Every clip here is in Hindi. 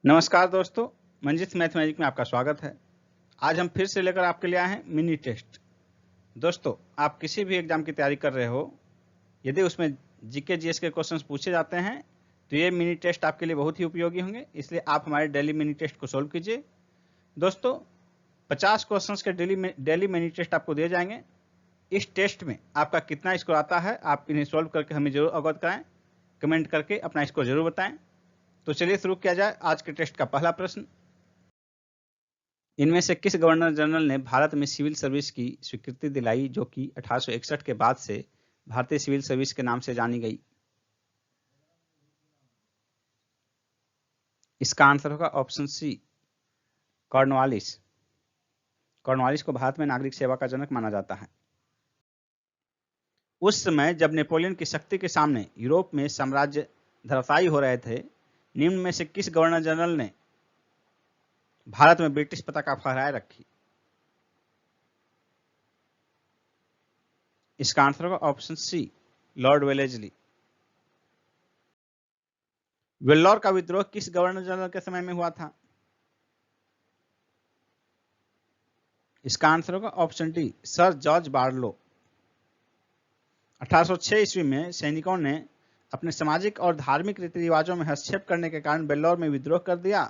नमस्कार दोस्तों, मंजित मैथमेटिक में आपका स्वागत है। आज हम फिर से लेकर आपके लिए आए हैं मिनी टेस्ट। दोस्तों, आप किसी भी एग्जाम की तैयारी कर रहे हो, यदि उसमें जीके जीएस के क्वेश्चंस पूछे जाते हैं तो ये मिनी टेस्ट आपके लिए बहुत ही उपयोगी होंगे, इसलिए आप हमारे डेली मिनी टेस्ट को सोल्व कीजिए। दोस्तों, 50 क्वेश्चंस के डेली मिनी टेस्ट आपको दिए जाएंगे। इस टेस्ट में आपका कितना स्कोर आता है, आप इन्हें सोल्व करके हमें जरूर अवगत कराएं। कमेंट करके अपना स्कोर जरूर बताएं। तो चलिए शुरू किया जाए। आज के टेस्ट का पहला प्रश्न, इनमें से किस गवर्नर जनरल ने भारत में सिविल सर्विस की स्वीकृति दिलाई जो कि 1861 के बाद से भारतीय सिविल सर्विस के नाम से जानी गई? इसका आंसर होगा ऑप्शन सी, कॉर्नवालिस। कॉर्नवालिस को भारत में नागरिक सेवा का जनक माना जाता है। उस समय जब नेपोलियन की शक्ति के सामने यूरोप में साम्राज्य धराशायी हो रहे थे, निम्न में से किस गवर्नर जनरल ने भारत में ब्रिटिश पताका फहराए रखी? इसका आंसर होगा option C, lord Wellesley. Vellore का विद्रोह किस गवर्नर जनरल के समय में हुआ था? इसका आंसर होगा option D, sir George Barlow. 1806 ईस्वी में सैनिकों ने अपने सामाजिक और धार्मिक रीति रिवाजों में हस्तक्षेप करने के कारण वेल्लोर में विद्रोह कर दिया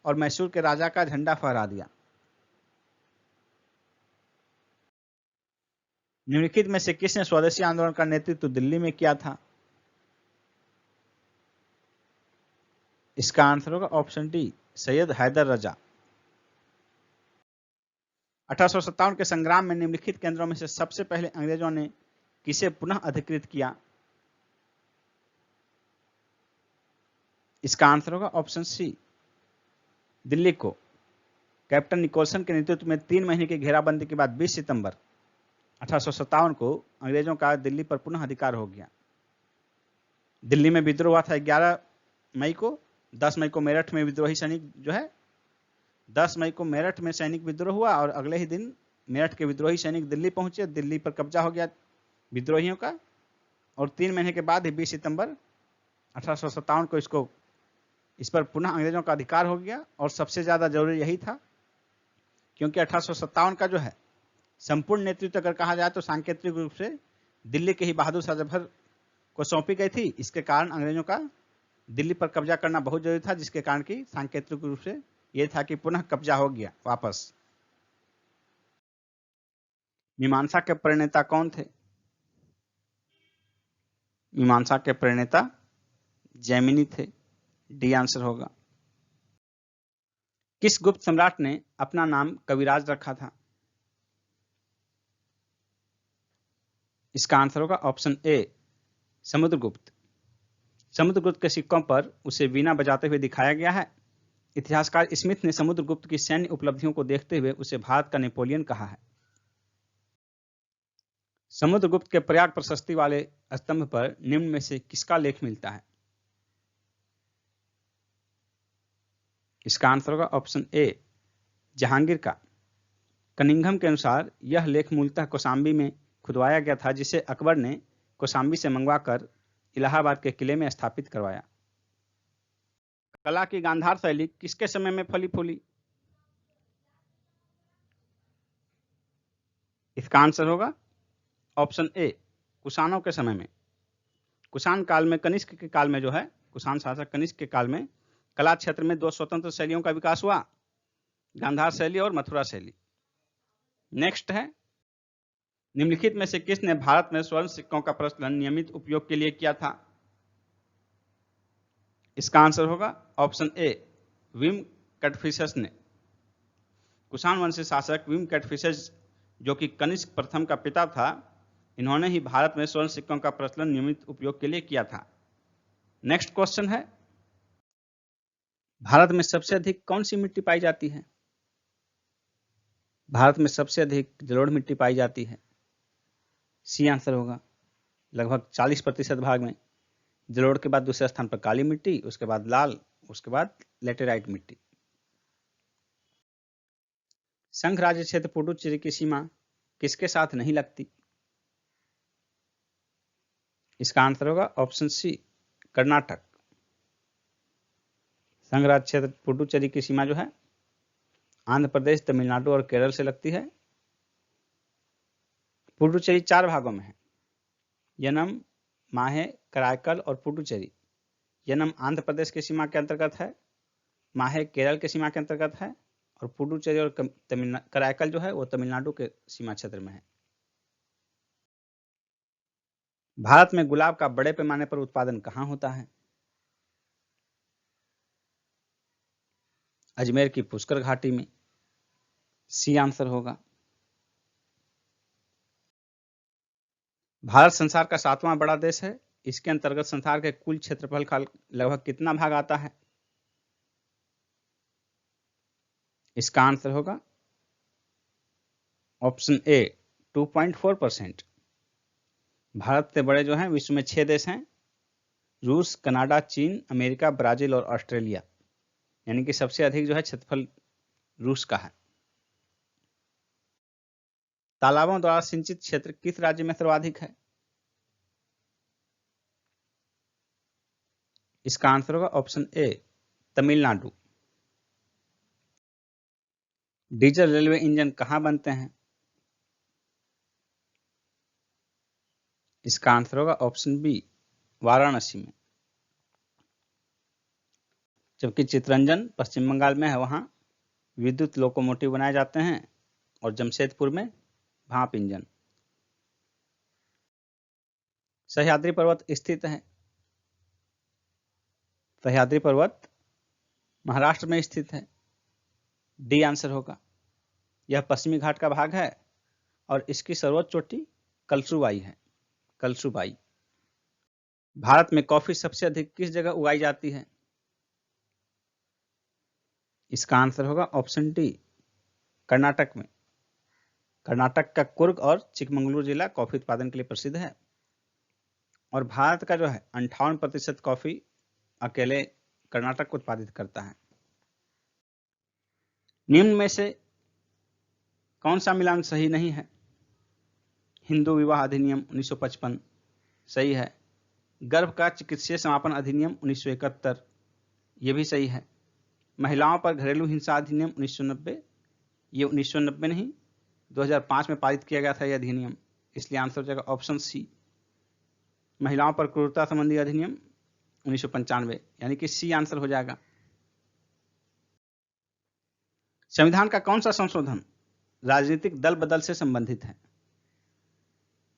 और मैसूर के राजा का झंडा फहरा दिया। निम्नलिखित में से किसने स्वदेशी आंदोलन का नेतृत्व दिल्ली में किया था? इसका आंसर होगा ऑप्शन डी, सैयद हैदर रजा। 1857 के संग्राम में निम्नलिखित केंद्रों में से सबसे पहले अंग्रेजों ने किसे पुनः अधिकृत किया? इसका आंसर होगा ऑप्शन सी, दिल्ली को। कैप्टन निकोलसन के नेतृत्व में 3 महीने की घेराबंदी के बाद 20 सितंबर 1857 को अंग्रेजों का दिल्ली पर पुनः अधिकार हो गया। दिल्ली में विद्रोह हुआ था 11 मई को। 10 मई को मेरठ में विद्रोही सैनिक 10 मई को मेरठ में सैनिक विद्रोह हुआ और अगले ही दिन मेरठ के विद्रोही सैनिक दिल्ली पहुंचे। दिल्ली पर कब्जा हो गया विद्रोहियों का और 3 महीने के बाद ही 20 सितंबर 1857 को इस पर पुनः अंग्रेजों का अधिकार हो गया। और सबसे ज्यादा जरूरी यही था क्योंकि 1857 का संपूर्ण नेतृत्व अगर कहा जाए तो सांकेतिक रूप से दिल्ली के ही बहादुर शाह जफर को सौंपी गई थी। इसके कारण अंग्रेजों का दिल्ली पर कब्जा करना बहुत जरूरी था, जिसके कारण कि सांकेतिक रूप से यह था कि पुनः कब्जा हो गया वापस। मीमांसा के प्रणेता कौन थे? मीमांसा के प्रणेता जैमिनी थे। डी आंसर होगा। किस गुप्त सम्राट ने अपना नाम कविराज रखा था? इसका आंसर होगा ऑप्शन ए, समुद्रगुप्त। समुद्रगुप्त के सिक्कों पर उसे वीणा बजाते हुए दिखाया गया है। इतिहासकार स्मिथ ने समुद्रगुप्त की सैन्य उपलब्धियों को देखते हुए उसे भारत का नेपोलियन कहा है। समुद्रगुप्त के प्रयाग प्रशस्ति वाले स्तंभ पर निम्न में से किसका लेख मिलता है? इसका आंसर होगा ऑप्शन ए, जहांगीर का। कनिंघम के अनुसार यह लेख मूलतः कौशाम्बी में खुदवाया गया था, जिसे अकबर ने कौशाम्बी से मंगवाकर इलाहाबाद के किले में स्थापित करवाया। कला की गांधार शैली किसके समय में फली फूली? इसका आंसर होगा ऑप्शन ए, कुषाणों के समय में। कुषाण काल में, कनिष्क के काल में कुषाण शासक कनिष्क के काल में कला क्षेत्र में 2 स्वतंत्र शैलियों का विकास हुआ, गांधार शैली और मथुरा शैली। नेक्स्ट है, निम्नलिखित में से किसने भारत में स्वर्ण सिक्कों का प्रचलन नियमित उपयोग के लिए किया था? इसका आंसर होगा ऑप्शन ए, विम कटफिशस ने। कुषाण वंशी शासक विम कटफिशस, जो कि कनिष्क प्रथम का पिता था, इन्होंने ही भारत में स्वर्ण सिक्कों का प्रचलन नियमित उपयोग के लिए किया था। नेक्स्ट क्वेश्चन है, भारत में सबसे अधिक कौन सी मिट्टी पाई जाती है? भारत में सबसे अधिक जलोढ़ मिट्टी पाई जाती है। सी आंसर होगा। लगभग 40% भाग में जलोढ़ के बाद दूसरे स्थान पर काली मिट्टी, उसके बाद लाल, उसके बाद लेटेराइट मिट्टी। संघ राज्य क्षेत्र पुडुचेरी की सीमा किसके साथ नहीं लगती? इसका आंसर होगा ऑप्शन सी, कर्नाटक। संघ राज्य क्षेत्र पुडुचेरी की सीमा जो है आंध्र प्रदेश, तमिलनाडु और केरल से लगती है। पुडुचेरी 4 भागों में है, यनम, माहे, कराईकल और पुडुचेरी। यनम आंध्र प्रदेश की सीमा के अंतर्गत है, माहे केरल के सीमा के अंतर्गत है और पुडुचेरी और कराईकल जो है वो तमिलनाडु के सीमा क्षेत्र में है। भारत में गुलाब का बड़े पैमाने पर उत्पादन कहाँ होता है? अजमेर की पुष्कर घाटी में। सी आंसर होगा। भारत संसार का 7वां बड़ा देश है। इसके अंतर्गत संसार के कुल क्षेत्रफल का लगभग कितना भाग आता है? इसका आंसर होगा ऑप्शन ए 2.4%। भारत से बड़े जो हैं विश्व में 6 देश हैं, रूस, कनाडा, चीन, अमेरिका, ब्राजील और ऑस्ट्रेलिया। यानी कि सबसे अधिक जो है क्षेत्रफल रूस का है। तालाबों द्वारा सिंचित क्षेत्र किस राज्य में सर्वाधिक है? इसका आंसर होगा option A Tamil Nadu. Diesel railway engine कहां बनते हैं? इसका आंसर होगा ऑप्शन बी वाराणसी में। जबकि चितरंजन पश्चिम बंगाल में है, वहां विद्युत लोकोमोटिव बनाए जाते हैं और जमशेदपुर में भाप इंजन। सह्याद्री पर्वत स्थित है। सह्याद्री पर्वत महाराष्ट्र में स्थित है। डी आंसर होगा। यह पश्चिमी घाट का भाग है और इसकी सर्वोच्च चोटी कलसुबाई है। कलसुबाई। भारत में कॉफी सबसे अधिक किस जगह उगाई जाती है? इसका आंसर होगा ऑप्शन डी कर्नाटक में। कर्नाटक का कुर्ग और चिकमंगलुरु जिला कॉफी उत्पादन के लिए प्रसिद्ध है और भारत का जो है 58% कॉफी अकेले कर्नाटक उत्पादित करता है। निम्न में से कौन सा मिलान सही नहीं है? हिंदू विवाह अधिनियम 1955 सही है। गर्भ का चिकित्सीय समापन अधिनियम 1971 ये भी सही है। महिलाओं पर घरेलू हिंसा अधिनियम 1990 ये 1990 नहीं 2005 में पारित किया गया था यह अधिनियम, इसलिए आंसर हो जाएगा ऑप्शन सी। महिलाओं पर क्रूरता संबंधी अधिनियम 1995 यानी कि सी आंसर हो जाएगा। संविधान का कौन सा संशोधन राजनीतिक दल बदल से संबंधित है?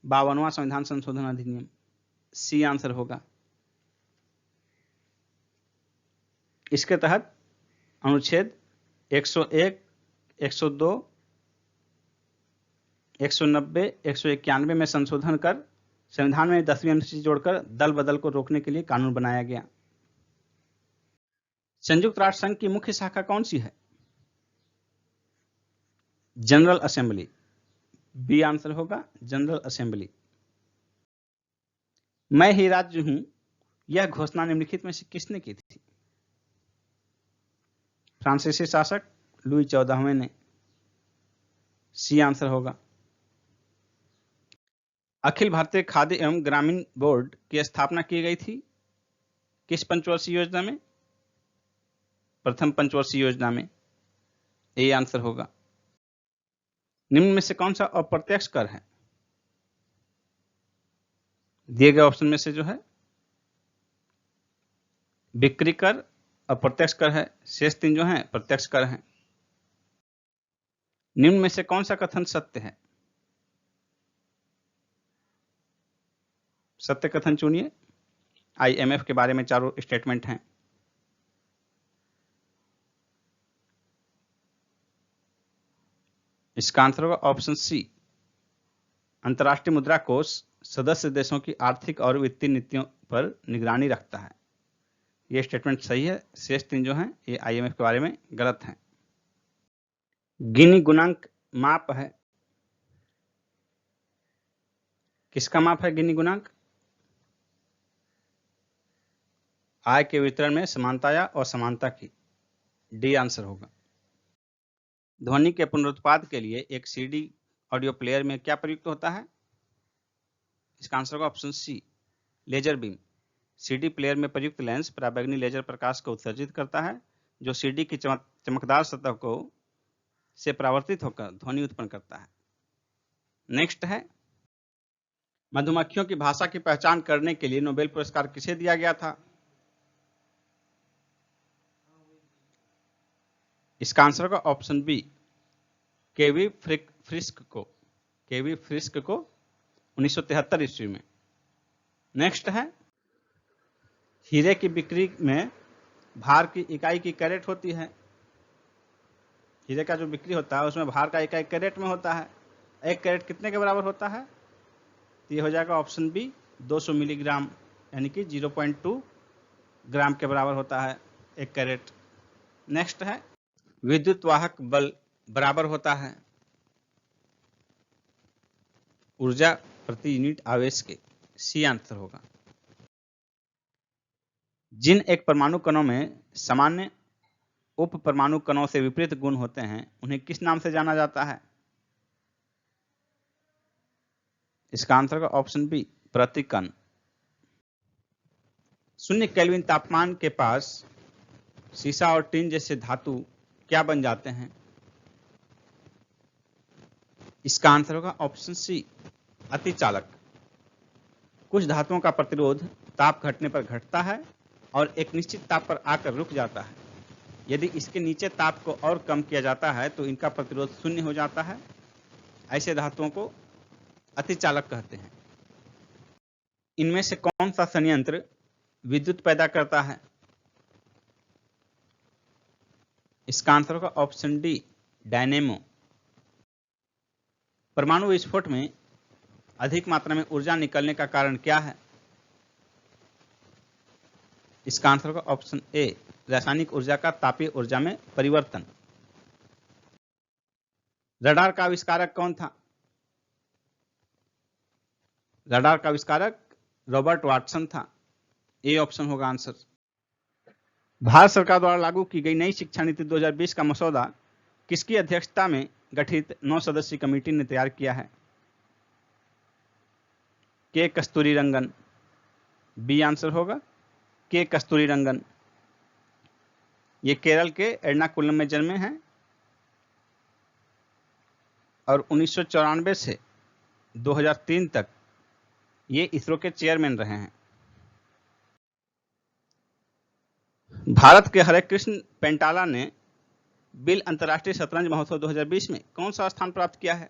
52वां संविधान संशोधन अधिनियम। सी आंसर होगा। इसके तहत अनुच्छेद 101, 102, 190, 191 में संशोधन कर संविधान में 10वीं अनुसूची जोड़कर दल बदल को रोकने के लिए कानून बनाया गया। संयुक्त राष्ट्र संघ की मुख्य शाखा कौन सी है? General assembly. बी आंसर होगा जनरल असेंबली। मैं ही राज्य हूं यह घोषणा निम्नलिखित में से किसने की थी? फ्रांसीसी शासक लुई 14वें ने। सी आंसर होगा। अखिल भारतीय खाद्य एवं ग्रामीण बोर्ड की स्थापना की गई थी किस पंचवर्षीय योजना में? प्रथम पंचवर्षीय योजना में। ए आंसर होगा। निम्न में से कौन सा अप्रत्यक्ष कर है? दिए गए ऑप्शन में से जो है बिक्री कर अप्रत्यक्ष कर है, शेष 3 जो है प्रत्यक्ष कर है। निम्न में से कौन सा कथन सत्य है? सत्य कथन चुनिए। आईएमएफ के बारे में चारों स्टेटमेंट हैं। इसका आंसर होगा ऑप्शन सी। अंतर्राष्ट्रीय मुद्रा कोष सदस्य देशों की आर्थिक और वित्तीय नीतियों पर निगरानी रखता है। यह स्टेटमेंट सही है, शेष 3 जो हैं ये आईएमएफ के बारे में गलत हैं। गिनी गुणांक माप है। किसका माप है गिनी गुणांक? आय के वितरण में समानता या असमानता की। डी आंसर होगा। ध्वनि के पुनरुत्पाद के लिए एक सीडी ऑडियो प्लेयर में क्या प्रयुक्त होता है? इसका आंसर होगा option C laser beam. CD player में प्रयुक्त लेंस पराबैंगनी लेजर प्रकाश को उत्सर्जित करता है जो सीढ़ी की चमकदार सतह को से परावर्तित होकर ध्वनि उत्पन्न करता है। नेक्स्ट है, मधुमक्खियों की भाषा की पहचान करने के लिए नोबेल पुरस्कार किसे दिया गया था? इसका आंसर होगा ऑप्शन बी, केवी फ्रिस्क को 1973 ईस्वी में। नेक्स्ट है, हीरे की बिक्री में भार की इकाई की कैरेट होती है। हीरे का जो बिक्री होता है उसमें भार का इकाई कैरेट में होता है। एक कैरेट कितने के बराबर होता है? तो ये हो जाएगा ऑप्शन बी, 200 मिलीग्राम, यानी कि 0.2 ग्राम के बराबर होता है एक कैरेट। नेक्स्ट है, विद्युत वाहक बल बराबर होता है ऊर्जा प्रति यूनिट आवेश के। सी आंसर होगा। जिन एक परमाणु कणों में सामान्य उप परमाणु कणों से विपरीत गुण होते हैं उन्हें किस नाम से जाना जाता है? इसका आंसर होगा ऑप्शन बी, प्रतिकण। 0 केल्विन तापमान के पास सीसा और टिन जैसे धातु क्या बन जाते हैं? इसका आंसर होगा ऑप्शन सी, अतिचालक। कुछ धातुओं का प्रतिरोध ताप घटने पर घटता है और एक निश्चित ताप पर आकर रुक जाता है। यदि इसके नीचे ताप को और कम किया जाता है तो इनका प्रतिरोध 0 हो जाता है। ऐसे धातुओं को अतिचालक कहते हैं। इनमें से कौन सा संयंत्र विद्युत पैदा करता है? इसका आंसर होगा ऑप्शन डी, डायनेमो। परमाणु विस्फोट में अधिक मात्रा में ऊर्जा निकलने का कारण क्या है? इसका आंसर होगा ऑप्शन ए, रासायनिक ऊर्जा का तापीय ऊर्जा में परिवर्तन। रडार का आविष्कारक कौन था? रडार का आविष्कारक रॉबर्ट वाटसन था। ए ऑप्शन होगा आंसर। भारत सरकार द्वारा लागू की गई नई शिक्षा नीति 2020 का मसौदा किसकी अध्यक्षता में गठित 9 सदस्यीय कमेटी ने तैयार किया है? के कस्तूरीरंगन। बी आंसर होगा के कस्तूरीरंगन। ये केरल के एर्नाकुलम में जन्मे हैं और 1994 से 2003 तक ये इसरो के चेयरमैन रहे हैं। भारत के हरे कृष्ण पेंटाला ने बिल अंतर्राष्ट्रीय शतरंज महोत्सव 2020 में कौन सा स्थान प्राप्त किया है?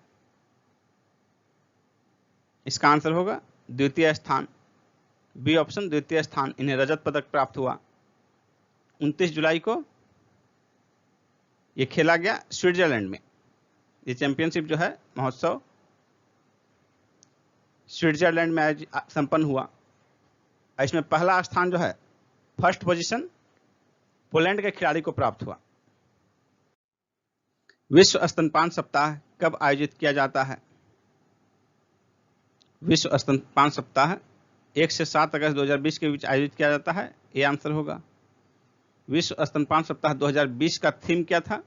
इसका आंसर होगा द्वितीय स्थान। बी ऑप्शन, द्वितीय स्थान। इन्हें रजत पदक प्राप्त हुआ। 29 जुलाई को यह खेला गया स्विट्जरलैंड में। ये चैंपियनशिप जो है महोत्सव स्विट्जरलैंड में संपन्न हुआ। इसमें पहला स्थान जो है, फर्स्ट पोजीशन, पोलैंड के खिलाड़ी को प्राप्त हुआ। विश्व स्तनपान सप्ताह कब आयोजित किया जाता है? विश्व स्तनपान सप्ताह 1 से 7 अगस्त 2020 के बीच आयोजित किया जाता है। ये आंसर होगा। विश्व स्तनपान सप्ताह 2020 का थीम क्या था?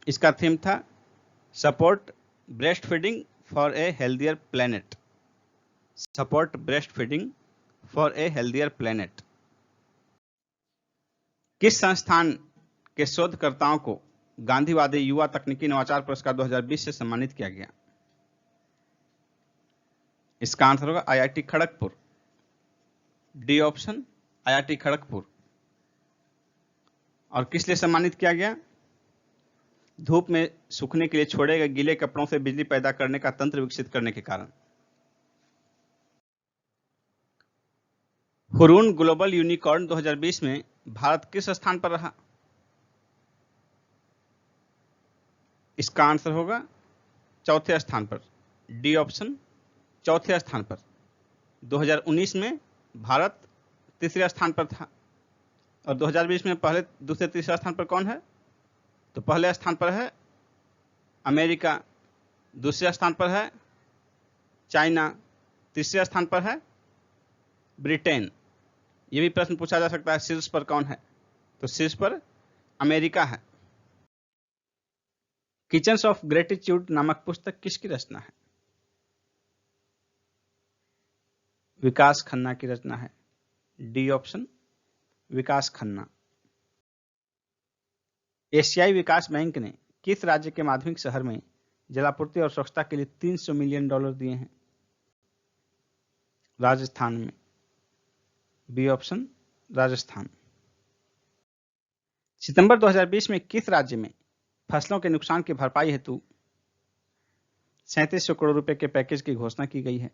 इसका थीम था support breast feeding for a healthier planet. Support breast feeding for a healthier planet. किस संस्थान के शोधकर्ताओं को गांधीवादी युवा तकनीकी नवाचार पुरस्कार 2020 से सम्मानित किया गया? इसका आंसर होगा IIT Kharagpur. D option, IIT Kharagpur. और किस लिए सम्मानित किया गया? धूप में सूखने के लिए छोड़े गए गीले कपड़ों से बिजली पैदा करने का तंत्र विकसित करने के कारण। हुरून ग्लोबल यूनिकॉर्न 2020 में भारत किस स्थान पर रहा? इसका आंसर होगा चौथे स्थान पर। डी ऑप्शन, चौथे स्थान पर। 2019 में भारत तीसरे स्थान पर था और 2020 में पहले, दूसरे, तीसरे स्थान पर कौन है? तो पहले स्थान पर है अमेरिका, दूसरे स्थान पर है चाइना, तीसरे स्थान पर है ब्रिटेन। ये भी प्रश्न पूछा जा सकता है शीर्ष पर कौन है? तो शीर्ष पर अमेरिका है। किचन्स ऑफ ग्रेटिट्यूड नामक पुस्तक किसकी रचना है? विकास खन्ना की रचना है। डी ऑप्शन, विकास खन्ना। एशियाई विकास बैंक ने किस राज्य के माध्यमिक शहर में जलापूर्ति और स्वच्छता के लिए $300 मिलियन दिए हैं? राजस्थान में। B option Rajasthan. सितंबर 2020 में किस राज्य में फसलों के नुकसान की भरपाई हेतु 3700 करोड़ रुपए के पैकेज की घोषणा की गई है?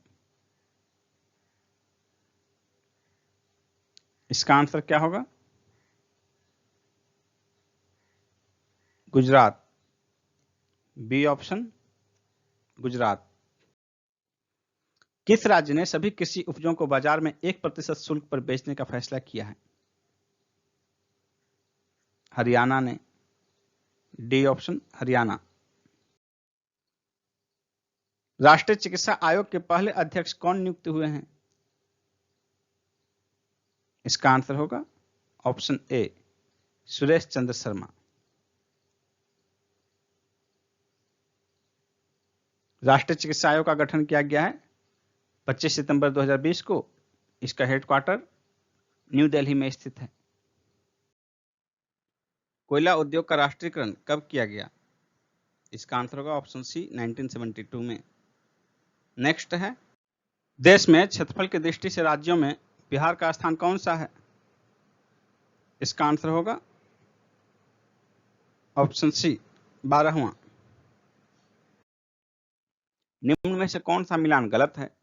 इसका आंसर क्या होगा? गुजरात। B option Gujarat. किस राज्य ने सभी कृषि उपजों को बाजार में 1% शुल्क पर बेचने का फैसला किया है? हरियाणा ने। D option Haryana. राष्ट्रीय चिकित्सा आयोग के पहले अध्यक्ष कौन नियुक्त हुए हैं? इसका आंसर होगा ऑप्शन ए सुरेश चंद्र शर्मा। राष्ट्रीय चिकित्सा आयोग का गठन किया गया है 25 सितंबर 2020 को। इसका हेडक्वार्टर न्यू दिल्ली में स्थित है। कोयला उद्योग का राष्ट्रीयकरण कब किया गया? इसका आंसर होगा ऑप्शन सी 1972 में। नेक्स्ट है, देश में क्षेत्रफल की दृष्टि से राज्यों में बिहार का स्थान कौन सा है? इसका आंसर होगा ऑप्शन सी 12वां। निम्न में से कौन सा मिलान गलत है?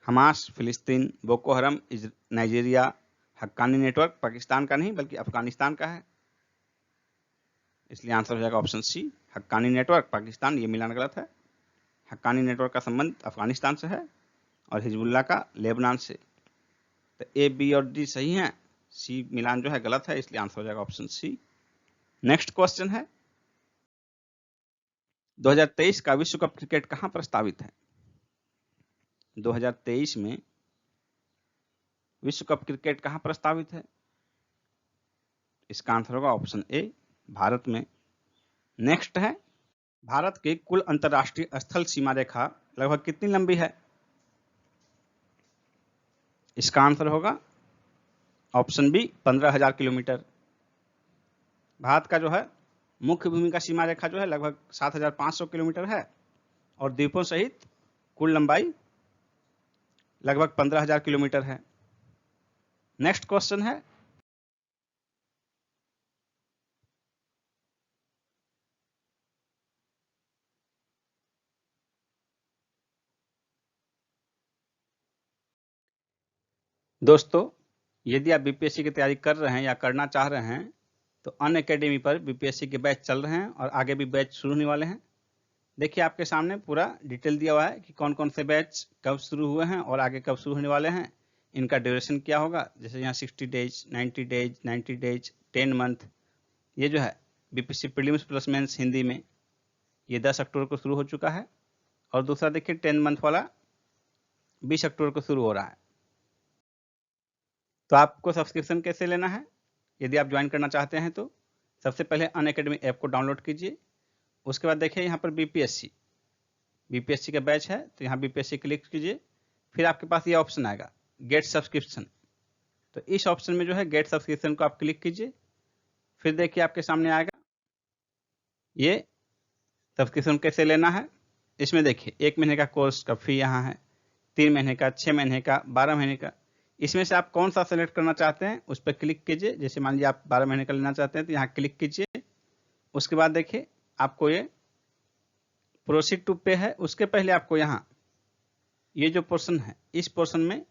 हमास फिलिस्तीन, बोको हरम नाइजीरिया, हक्कानी नेटवर्क पाकिस्तान का नहीं बल्कि अफगानिस्तान का है, इसलिए आंसर हो जाएगा option C Haqqani network Pakistan. ये मिलान गलत है। हक्कानी नेटवर्क का संबंध अफगानिस्तान से है और हिजबुल्लाह का लेबनान से। तो ए, बी और डी सही हैं, सी मिलान जो है गलत है, इसलिए आंसर हो जाएगा ऑप्शन सी। नेक्स्ट क्वेश्चन है, 2023 का विश्व कप क्रिकेट कहां प्रस्तावित है? 2023 में विश्व कप क्रिकेट कहां प्रस्तावित है? इसका आंसर होगा ऑप्शन ए भारत में। नेक्स्ट है, भारत की कुल अंतर्राष्ट्रीय स्थल सीमा रेखा लगभग कितनी लंबी है? इसका आंसर होगा ऑप्शन बी 15,000 किलोमीटर। भारत का जो है मुख्य भूमि का सीमा रेखा जो है लगभग 7,500 किलोमीटर है और द्वीपों सहित कुल लंबाई लगभग 15,000 किलोमीटर है। नेक्स्ट क्वेश्चन है, दोस्तों यदि आप बीपीएससी की तैयारी कर रहे हैं या करना चाह रहे हैं तो अनअकैडमी पर बीपीएससी के बैच चल रहे हैं और आगे भी बैच शुरू होने वाले हैं। देखिए आपके सामने पूरा डिटेल दिया हुआ है कि कौन कौन से बैच कब शुरू हुए हैं और आगे कब शुरू होने वाले हैं, इनका ड्यूरेशन क्या होगा। जैसे यहाँ 60 डेज, 90 डेज, 90 डेज, 10 मंथ। ये जो है BPSC prelims plus mains Hindi में ये 10 अक्टूबर को शुरू हो चुका है और दूसरा देखिए 10 मंथ वाला 20 अक्टूबर को शुरू हो रहा है। तो आपको सब्सक्रिप्शन कैसे लेना है यदि आप ज्वाइन करना चाहते हैं तो सबसे पहले अनअकैडमी ऐप को डाउनलोड कीजिए। उसके बाद देखिए यहाँ पर बीपीएससी का बैच है तो यहाँ बीपीएससी क्लिक कीजिए। फिर आपके पास ये ऑप्शन आएगा गेट सब्सक्रिप्शन। तो इस ऑप्शन में जो है गेट सब्सक्रिप्शन को आप क्लिक कीजिए। फिर देखिए आपके सामने आएगा ये सब्सक्रिप्शन कैसे लेना है। इसमें देखिए 1 महीने का कोर्स का फी यहाँ है, 3 महीने का, 6 महीने का, 12 महीने का। इसमें से आप कौन सा सेलेक्ट करना चाहते हैं उस पर क्लिक कीजिए। जैसे मान लीजिए आप 12 महीने का लेना चाहते हैं तो यहाँ क्लिक कीजिए। उसके बाद देखिए आपको ये प्रोसीड टू पे है, उसके पहले आपको यहाँ ये जो पोर्शन है इस पोर्शन में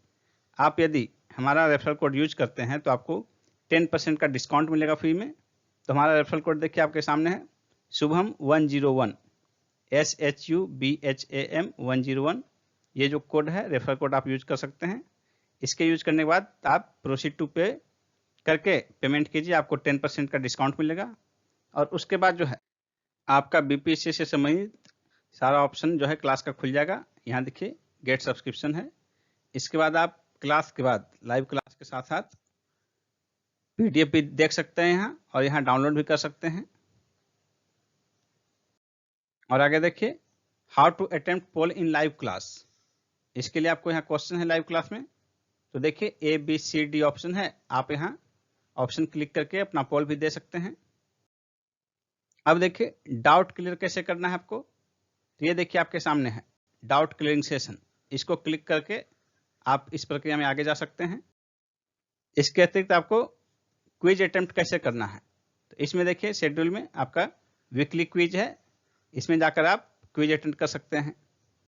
आप यदि हमारा रेफरल कोड यूज करते हैं तो आपको 10% का डिस्काउंट मिलेगा फ्री में। तो हमारा रेफरल कोड देखिए आपके सामने है शुभम 101 SHUBHAM 101। ये जो कोड है रेफरल कोड आप यूज कर सकते हैं। इसके यूज करने के बाद आप प्रोसीड टू पे करके पेमेंट कीजिए, आपको 10% का डिस्काउंट मिलेगा। और उसके बाद जो है आपका बीपीएससी से संबंधित सारा ऑप्शन जो है क्लास का खुल जाएगा। यहाँ देखिए गेट सब्सक्रिप्शन है। इसके बाद आप क्लास के बाद लाइव क्लास के साथ साथ पीडीएफ भी देख सकते हैं यहाँ और यहाँ डाउनलोड भी कर सकते हैं। और आगे देखिए how to attempt poll in live class. इसके लिए आपको यहाँ क्वेश्चन है लाइव क्लास में तो देखिए A B C D option है, आप यहाँ ऑप्शन क्लिक करके अपना पोल भी दे सकते हैं। अब देखिए डाउट क्लियर कैसे करना है आपको, तो ये देखिए आपके सामने है डाउट क्लियरिंग सेशन, इसको क्लिक करके आप इस प्रक्रिया में आगे जा सकते हैं। इसके अतिरिक्त आपको क्विज अटेम्प्ट कैसे करना है, तो इसमें देखिए शेड्यूल में आपका वीकली क्विज है, इसमें जाकर आप क्विज अटेम्प्ट कर सकते हैं।